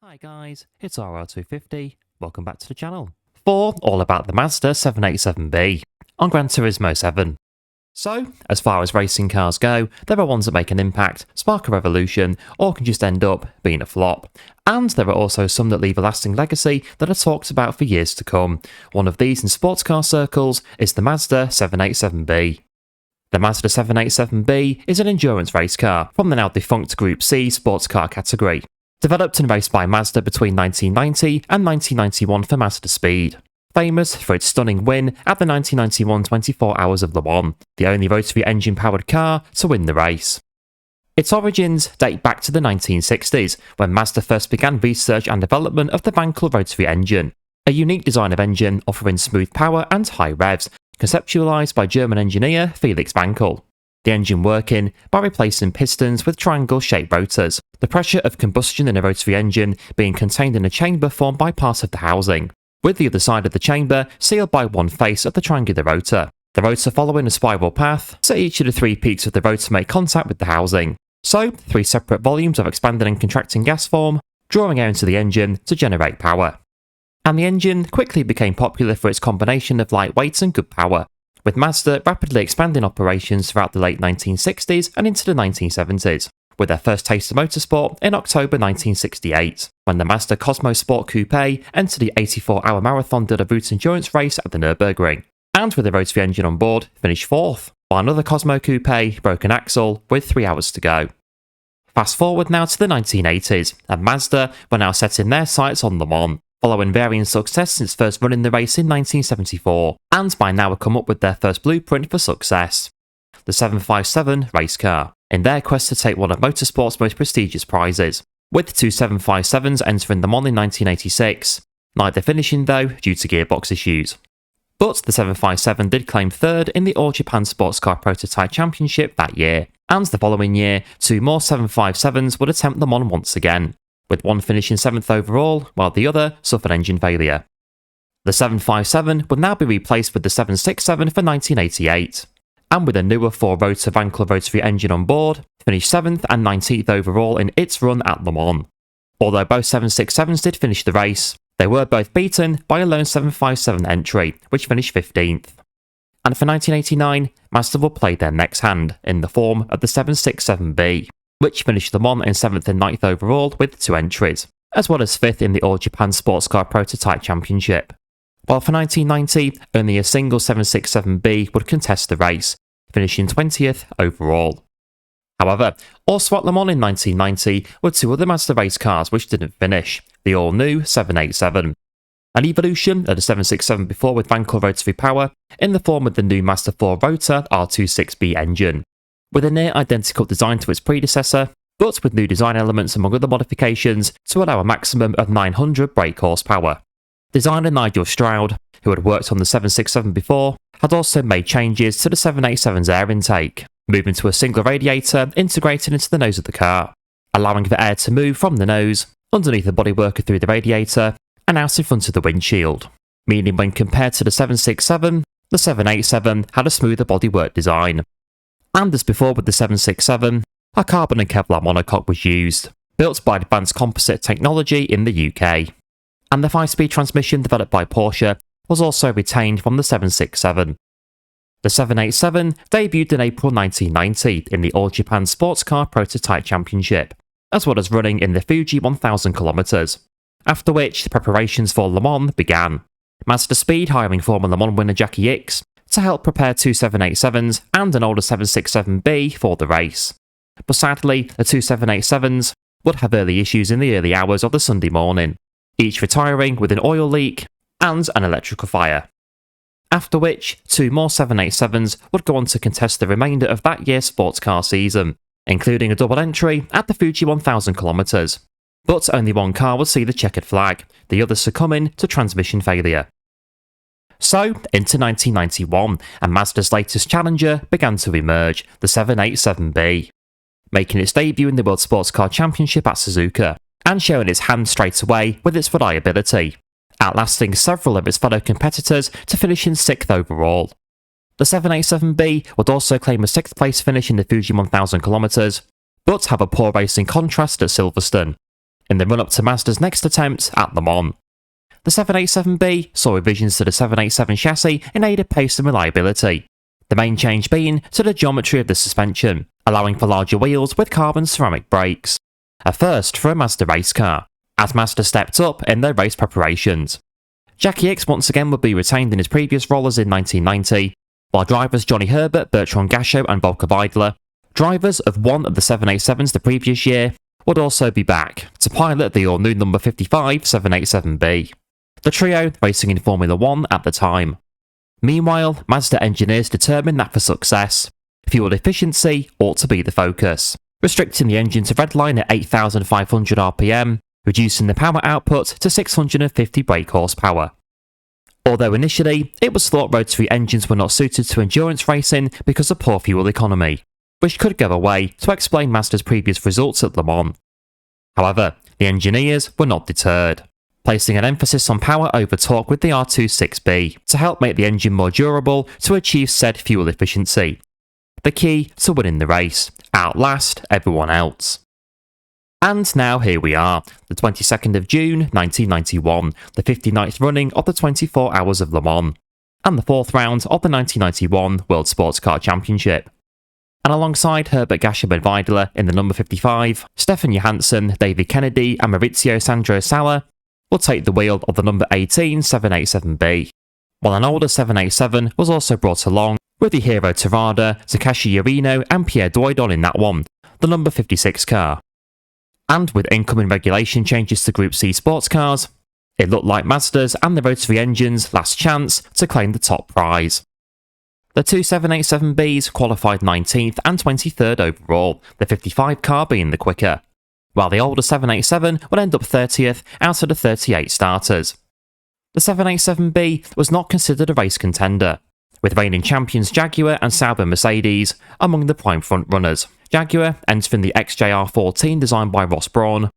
Hi guys, it's RR250, welcome back to the channel. For all about the Mazda 787B on Gran Turismo 7. So, as far as racing cars go, there are ones that make an impact, spark a revolution, or can just end up being a flop. And there are also some that leave a lasting legacy that are talked about for years to come. One of these in sports car circles is the Mazda 787B. The Mazda 787B is an endurance race car from the now defunct Group C sports car category. Developed and raced by Mazda between 1990 and 1991 for Mazda Speed. Famous for its stunning win at the 1991 24 Hours of Le Mans, the only rotary engine-powered car to win the race. Its origins date back to the 1960s, when Mazda first began research and development of the Wankel rotary engine, a unique design of engine offering smooth power and high revs, conceptualised by German engineer Felix Wankel. The engine working by replacing pistons with triangle-shaped rotors, the pressure of combustion in a rotary engine being contained in a chamber formed by part of the housing, with the other side of the chamber sealed by one face of the triangular rotor. The rotor following a spiral path, so each of the three peaks of the rotor make contact with the housing. So, three separate volumes of expanding and contracting gas form, drawing air into the engine to generate power. And the engine quickly became popular for its combination of lightweight and good power, with Mazda rapidly expanding operations throughout the late 1960s and into the 1970s, with their first taste of motorsport in October 1968, when the Mazda Cosmo Sport Coupe entered the 84-hour Marathon de la Route endurance race at the Nürburgring, and with a rotary engine on board, finished fourth, while another Cosmo Coupe broke an axle with 3 hours to go. Fast forward now to the 1980s, and Mazda were now setting their sights on Le Mans, following varying success since first running the race in 1974, and by now have come up with their first blueprint for success, the 757 race car, in their quest to take one of motorsport's most prestigious prizes, with two 757s entering the Mans in 1986, neither finishing though due to gearbox issues. But the 757 did claim third in the All Japan Sports Car Prototype Championship that year, and the following year, two more 757s would attempt Le Mans once again, with one finishing 7th overall, while the other suffered engine failure. The 757 would now be replaced with the 767 for 1988, and with a newer 4-rotor Wankel rotary engine on board, finished 7th and 19th overall in its run at Le Mans. Although both 767s did finish the race, they were both beaten by a lone 757 entry, which finished 15th. And for 1989, Mazda would play their next hand, in the form of the 767B, which finished Le Mans in 7th and 9th overall with 2 entries, as well as 5th in the All Japan Sports Car Prototype Championship. While for 1990, only a single 767B would contest the race, finishing 20th overall. However, also at Le Mans in 1990 were two other Mazda race cars which didn't finish, the all-new 787. An evolution of the 767 before with Wankel rotary power, in the form of the new Mazda 4-rotor R26B engine, with a near identical design to its predecessor, but with new design elements among other modifications to allow a maximum of 900 brake horsepower. Designer Nigel Stroud, who had worked on the 767 before, had also made changes to the 787's air intake, moving to a single radiator integrated into the nose of the car, allowing for air to move from the nose, underneath the bodywork through the radiator, and out in front of the windshield, meaning when compared to the 767, the 787 had a smoother bodywork design. And as before with the 767, a carbon and Kevlar monocoque was used, built by Advanced Composite Technology in the UK. And the 5-speed transmission developed by Porsche was also retained from the 767. The 787 debuted in April 1990 in the All Japan Sports Car Prototype Championship, as well as running in the Fuji 1000 km, after which the preparations for Le Mans began, Mazda Speed hiring former Le Mans winner Jackie Ickx to help prepare two 787s and an older 767B for the race. But sadly, the two 787s would have early issues in the early hours of the Sunday morning, each retiring with an oil leak and an electrical fire. After which, two more 787s would go on to contest the remainder of that year's sports car season, including a double entry at the Fuji 1000 km. But only one car would see the checkered flag, the other succumbing to transmission failure. So, into 1991, and Mazda's latest challenger began to emerge, the 787B, making its debut in the World Sports Car Championship at Suzuka, and showing its hand straight away with its reliability, outlasting several of its fellow competitors to finish in 6th overall. The 787B would also claim a 6th place finish in the Fuji 1000 km, but have a poor racing contrast at Silverstone, in the run-up to Mazda's next attempt at Le Mans. The 787B saw revisions to the 787 chassis in aid of pace and reliability, the main change being to the geometry of the suspension, allowing for larger wheels with carbon ceramic brakes. A first for a Mazda race car, as Mazda stepped up in their race preparations. Jackie Ickx once again would be retained in his previous role as in 1990, while drivers Johnny Herbert, Bertrand Gachot and Volker Weidler, drivers of one of the 787s the previous year, would also be back to pilot the all-new number 55 787B. The trio racing in Formula 1 at the time. Meanwhile, Mazda engineers determined that for success, fuel efficiency ought to be the focus, restricting the engine to redline at 8,500 RPM, reducing the power output to 650 brake horsepower. Although initially, it was thought rotary engines were not suited to endurance racing because of poor fuel economy, which could go away to explain Mazda's previous results at Le Mans. However, the engineers were not deterred, placing an emphasis on power over torque with the R26B to help make the engine more durable to achieve said fuel efficiency. The key to winning the race, outlast everyone else. And now here we are, the 22nd of June 1991, the 59th running of the 24 Hours of Le Mans, and the 4th round of the 1991 World Sports Car Championship. And alongside Herbert Gachot and Weidler in the number 55, Stefan Johansson, David Kennedy and Maurizio Sandro Sala will take the wheel of the number 18 787B, while an older 787 was also brought along with the Hiro Terada, Takashi Yorino and Pierre Doidon in that one, the number 56 car. And with incoming regulation changes to Group C sports cars, it looked like Mazda's and the rotary engine's last chance to claim the top prize. The two 787Bs qualified 19th and 23rd overall, the 55 car being the quicker, while the older 787 would end up 30th out of the 38 starters. The 787B was not considered a race contender, with reigning champions Jaguar and Sauber Mercedes among the prime frontrunners, Jaguar entering the XJR14 designed by Ross Brawn,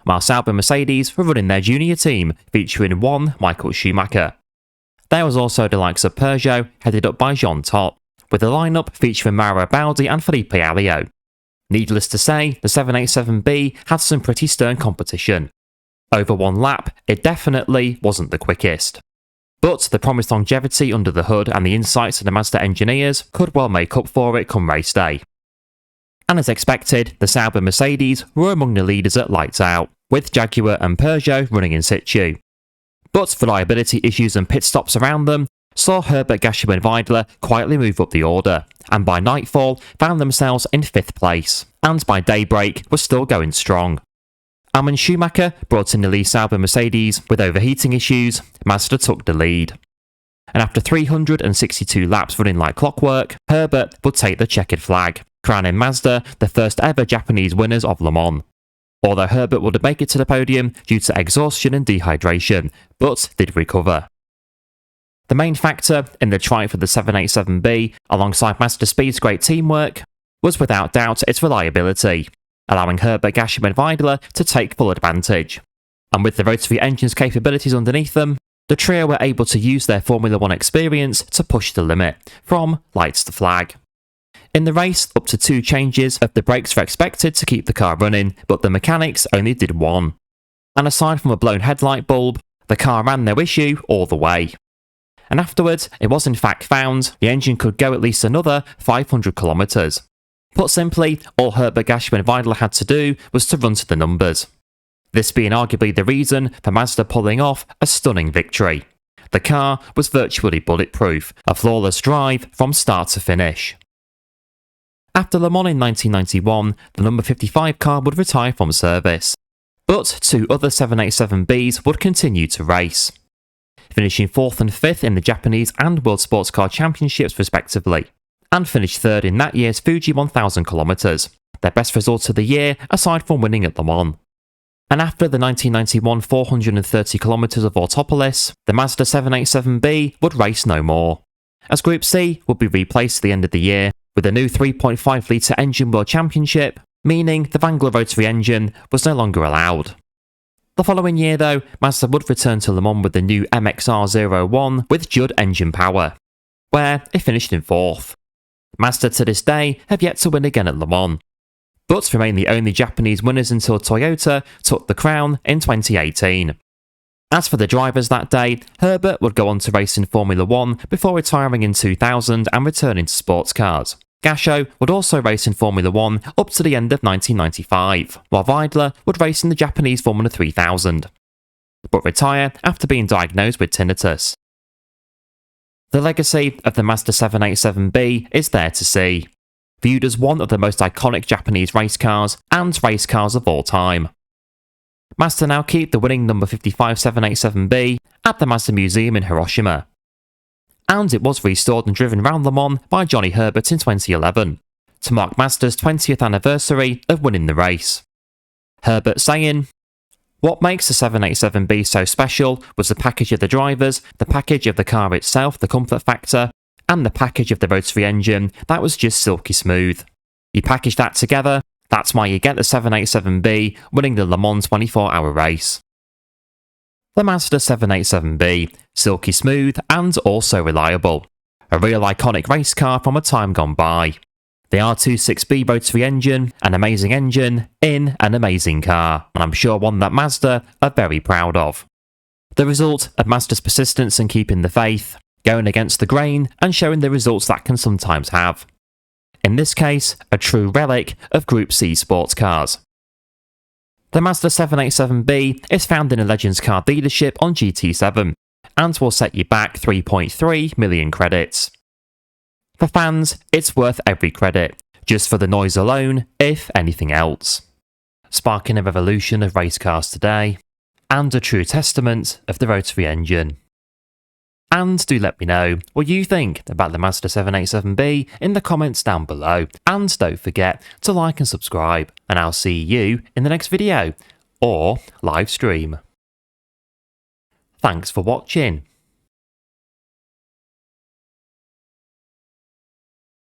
while Sauber Mercedes were running their junior team featuring one Michael Schumacher. There was also the likes of Peugeot, headed up by Jean Todt, with the lineup featuring Mauro Baldi and Felipe Alio. Needless to say, the 787B had some pretty stern competition. Over one lap, it definitely wasn't the quickest. But the promised longevity under the hood and the insights of the Mazda engineers could well make up for it come race day. And as expected, the Sauber Mercedes were among the leaders at lights out, with Jaguar and Peugeot running in situ. But reliability issues and pit stops around them saw Herbert Gachot and Weidler quietly move up the order, and by nightfall found themselves in 5th place, and by daybreak were still going strong. Armin Schumacher brought in the Lee Sauber Mercedes with overheating issues. Mazda took the lead. And after 362 laps running like clockwork, Herbert would take the checkered flag, crowning Mazda the first ever Japanese winners of Le Mans. Although Herbert would make it to the podium due to exhaustion and dehydration, but did recover. The main factor in the triumph of the 787B, alongside Mazda Speed's great teamwork, was without doubt its reliability, allowing Herbert Gachot and Weidler to take full advantage. And with the rotary engine's capabilities underneath them, the trio were able to use their Formula 1 experience to push the limit, from lights to flag. In the race, up to 2 changes of the brakes were expected to keep the car running, but the mechanics only did 1. And aside from a blown headlight bulb, the car ran no issue all the way. And afterwards, it was in fact found the engine could go at least another 500 kilometres. Put simply, all Herbert Gachot and Weidler had to do was to run to the numbers. This being arguably the reason for Mazda pulling off a stunning victory. The car was virtually bulletproof, a flawless drive from start to finish. After Le Mans in 1991, the number 55 car would retire from service, but 2 other 787Bs would continue to race, finishing 4th and 5th in the Japanese and World Sports Car Championships respectively, and finished 3rd in that year's Fuji 1000 km, their best result of the year aside from winning at Le Mans. And after the 1991 430 km of Autopolis, the Mazda 787B would race no more, as Group C would be replaced at the end of the year with a new 3.5 litre engine World Championship, meaning the Wrangler rotary engine was no longer allowed. The following year though, Mazda would return to Le Mans with the new MXR01 with Judd engine power, where it finished in 4th. Mazda to this day have yet to win again at Le Mans. but remain the only Japanese winners until Toyota took the crown in 2018. As for the drivers that day, Herbert would go on to race in Formula 1 before retiring in 2000 and returning to sports cars. Gasho would also race in Formula 1 up to the end of 1995, while Weidler would race in the Japanese Formula 3000, but retire after being diagnosed with tinnitus. The legacy of the Mazda 787B is there to see, viewed as one of the most iconic Japanese race cars and race cars of all time. Mazda now keep the winning number 55 787B at the Mazda Museum in Hiroshima, and it was restored and driven round Le Mans by Johnny Herbert in 2011, to mark Mazda's 20th anniversary of winning the race. Herbert saying, "What makes the 787B so special was the package of the drivers, the package of the car itself, the comfort factor, and the package of the rotary engine that was just silky smooth. You package that together, that's why you get the 787B winning the Le Mans 24-hour race." The Mazda 787B, silky smooth and also reliable. A real iconic race car from a time gone by. The R26B rotary engine, an amazing engine in an amazing car, and I'm sure one that Mazda are very proud of. The result of Mazda's persistence in keeping the faith, going against the grain and showing the results that can sometimes have. In this case, a true relic of Group C sports cars. The Mazda 787B is found in a Legends car dealership on GT7 and will set you back 3.3 million credits. For fans, it's worth every credit, just for the noise alone, if anything else. Sparking a revolution of race cars today, and a true testament of the rotary engine. And do let me know what you think about the Mazda 787B in the comments down below. And don't forget to like and subscribe, and I'll see you in the next video, or live stream. Thanks for watching.